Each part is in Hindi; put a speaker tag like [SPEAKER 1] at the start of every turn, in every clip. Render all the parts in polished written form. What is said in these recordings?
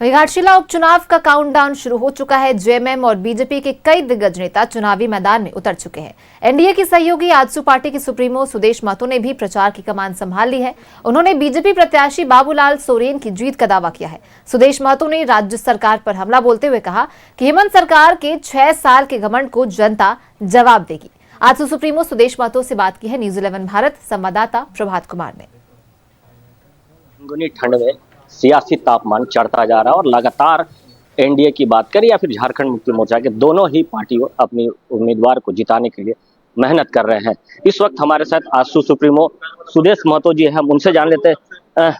[SPEAKER 1] वहीं घाटशिला उपचुनाव का काउंटडाउन शुरू हो चुका है। जेएमएम और बीजेपी के कई दिग्गज नेता चुनावी मैदान में उतर चुके हैं। एनडीए की सहयोगी आजसू पार्टी के सुप्रीमो सुदेश महतो ने भी प्रचार की कमान संभाल ली है। उन्होंने बीजेपी प्रत्याशी बाबूलाल सोरेन की जीत का दावा किया है। सुदेश महतो ने राज्य सरकार पर हमला बोलते हुए कहा कि हेमंत सरकार के 6 साल के घमंड को जनता जवाब देगी। आजसू सुप्रीमो सुदेश महतो से बात की है न्यूज 11 भारत संवाददाता प्रभात कुमार ने।
[SPEAKER 2] ठंड में सियासी तापमान चढ़ता जा रहा है और लगातार एनडीए की बात करें या फिर झारखंड मुक्ति मोर्चा के दोनों ही पार्टियों अपनी उम्मीदवार को जिताने के लिए मेहनत कर रहे हैं। इस वक्त हमारे साथ आजसू सुप्रीमो सुदेश महतो जी हैं, हम उनसे जान लेते हैं।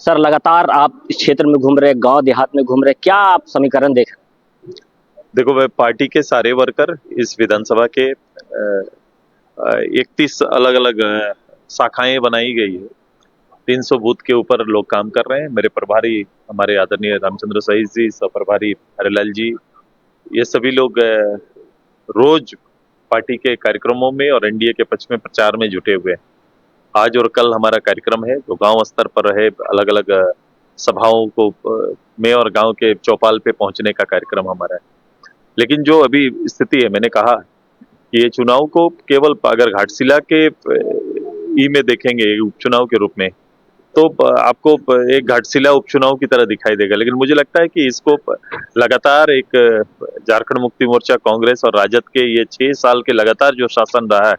[SPEAKER 2] सर, लगातार आप इस क्षेत्र में घूम रहे, गांव देहात में घूम रहे, क्या आप समीकरण देख रहे हैं?
[SPEAKER 3] देखो, वह पार्टी के सारे वर्कर इस विधानसभा के 31 अलग अलग शाखाएं बनाई गई है। 300 बूथ के ऊपर लोग काम कर रहे हैं। मेरे प्रभारी हमारे आदरणीय रामचंद्र सहीस जी, सह प्रभारी हरिलाल जी, ये सभी लोग रोज पार्टी के कार्यक्रमों में और एनडीए के पक्ष में प्रचार में जुटे हुए हैं। आज और कल हमारा कार्यक्रम है जो गांव स्तर पर है, अलग अलग सभाओं को में और गांव के चौपाल पे पहुंचने का कार्यक्रम हमारा है। लेकिन जो अभी स्थिति है, मैंने कहा कि ये चुनाव को केवल अगर घाटशिला के में देखेंगे उपचुनाव के रूप में तो आपको एक घाटशिला उपचुनाव की तरह दिखाई देगा। लेकिन मुझे लगता है कि इसको लगातार एक झारखंड मुक्ति मोर्चा, कांग्रेस और राजद के ये 6 साल के लगातार जो शासन रहा है,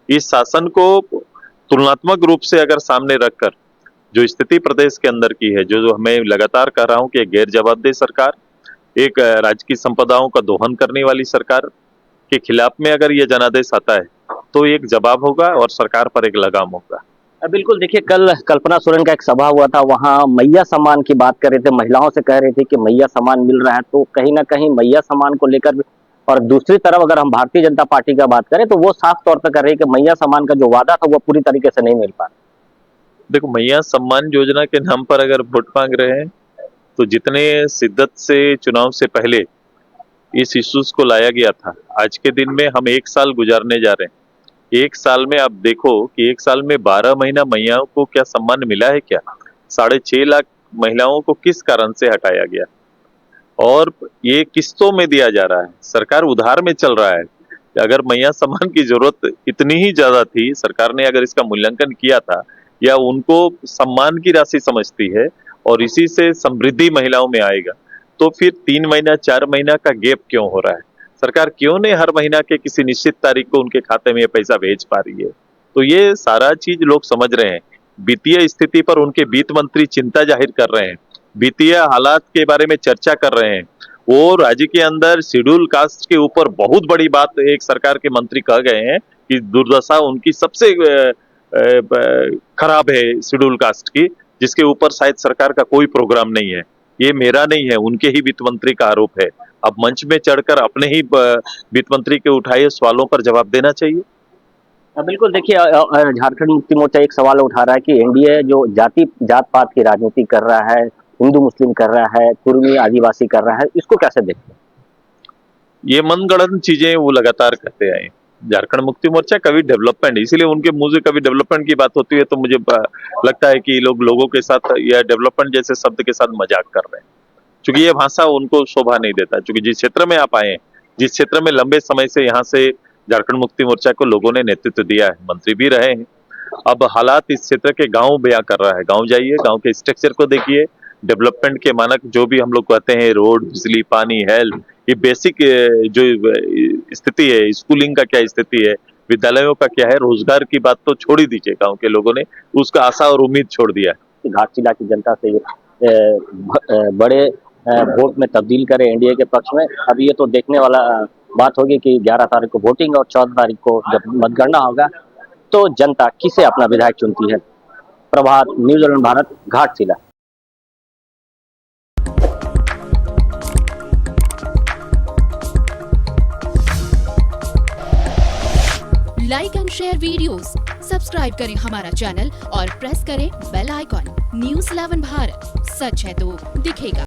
[SPEAKER 3] इस शासन को तुलनात्मक रूप से अगर सामने रखकर जो स्थिति प्रदेश के अंदर की है, जो हमें लगातार कह रहा हूं कि एक गैर जवाबदेह सरकार, एक राज्य की संपदाओं का दोहन करने वाली सरकार के खिलाफ में अगर ये जनादेश आता है तो एक जवाब होगा और सरकार पर एक लगाम होगा।
[SPEAKER 2] बिल्कुल, देखिए, कल कल्पना सोरेन का एक सभा हुआ था, वहाँ मैया सम्मान की बात कर रहे थे, महिलाओं से कह रहे थे कि मैया सम्मान मिल रहा है, तो कहीं ना कहीं मैया सम्मान को लेकर। और दूसरी तरफ अगर हम भारतीय जनता पार्टी का बात करें तो वो साफ तौर पर कर रही है कि मैया सम्मान का जो वादा था वो पूरी तरीके से नहीं मिल पा रहा।
[SPEAKER 3] देखो, मैया सम्मान योजना के नाम पर अगर वोट मांग रहे हैं तो जितने शिद्दत से चुनाव से पहले इस इश्यूज को लाया गया था, आज के दिन में हम 1 साल गुजारने जा रहे हैं। 1 साल में आप देखो कि 1 साल में 12 महीना महिलाओं को क्या सम्मान मिला है? क्या 6.5 लाख महिलाओं को किस कारण से हटाया गया? और ये किस्तों में दिया जा रहा है, सरकार उधार में चल रहा है। अगर मैया सम्मान की जरूरत इतनी ही ज्यादा थी, सरकार ने अगर इसका मूल्यांकन किया था या उनको सम्मान की राशि समझती है और इसी से समृद्धि महिलाओं में आएगा, तो फिर 3 महीना 4 महीना का गैप क्यों हो रहा है? सरकार क्यों नहीं हर महीना के किसी निश्चित तारीख को उनके खाते में ये पैसा भेज पा रही है? तो ये सारा चीज लोग समझ रहे हैं। वित्तीय स्थिति पर उनके वित्त मंत्री चिंता जाहिर कर रहे हैं, वित्तीय हालात के बारे में चर्चा कर रहे हैं। वो राज्य के अंदर शेड्यूल कास्ट के ऊपर बहुत बड़ी बात एक सरकार के मंत्री कह गए हैं कि दुर्दशा उनकी सबसे खराब है शेड्यूल कास्ट की, जिसके ऊपर शायद सरकार का कोई प्रोग्राम नहीं है। ये मेरा नहीं है, उनके ही वित्त मंत्री का आरोप है। अब मंच में चढ़कर अपने ही वित्त मंत्री के उठाए सवालों पर जवाब देना चाहिए।
[SPEAKER 2] बिल्कुल, देखिए, झारखंड मुक्ति मोर्चा एक सवाल उठा रहा है कि एनडीए जो जात पात की राजनीति कर रहा है, हिंदू मुस्लिम कर रहा है, कुर्मी आदिवासी कर रहा है, इसको कैसे देखते हैं?
[SPEAKER 3] ये मनगढ़ंत चीजें वो लगातार करते आए। झारखंड मुक्ति मोर्चा कभी डेवलपमेंट, इसीलिए उनके मुंह से कभी डेवलपमेंट की बात होती है तो मुझे लगता है कि लोगों के साथ या डेवलपमेंट जैसे शब्द के साथ मजाक कर रहे हैं, क्योंकि ये भाषा उनको शोभा नहीं देता। क्योंकि जिस क्षेत्र में आप आए, जिस क्षेत्र में लंबे समय से यहाँ से झारखंड मुक्ति मोर्चा को लोगों ने नेतृत्व दिया है, मंत्री भी रहे हैं, अब हालात इस क्षेत्र के गांव बयां कर रहा है। गांव जाइए, गांव के स्ट्रक्चर को देखिए, डेवलपमेंट के मानक जो भी हम लोग कहते हैं, रोड, बिजली, पानी, हेल्थ, ये बेसिक जो स्थिति है, स्कूलिंग का क्या स्थिति है, विद्यालयों का क्या है, रोजगार की बात तो छोड़ ही दीजिए। गाँव के लोगों ने उसका आशा और उम्मीद छोड़ दिया है।
[SPEAKER 2] घाटशिला की जनता से बड़े वोट में तब्दील करे एनडीए के पक्ष में। अब ये तो देखने वाला बात होगी कि 11 तारीख को वोटिंग और 14 तारीख को जब मतगणना होगा तो जनता किसे अपना विधायक चुनती है। Prabhat, news 11 Bharat, Ghatshila.
[SPEAKER 4] Like and share videos, subscribe करें हमारा चैनल और प्रेस करें बेल आइकॉन। न्यूज 11 भारत, सच है तो दिखेगा।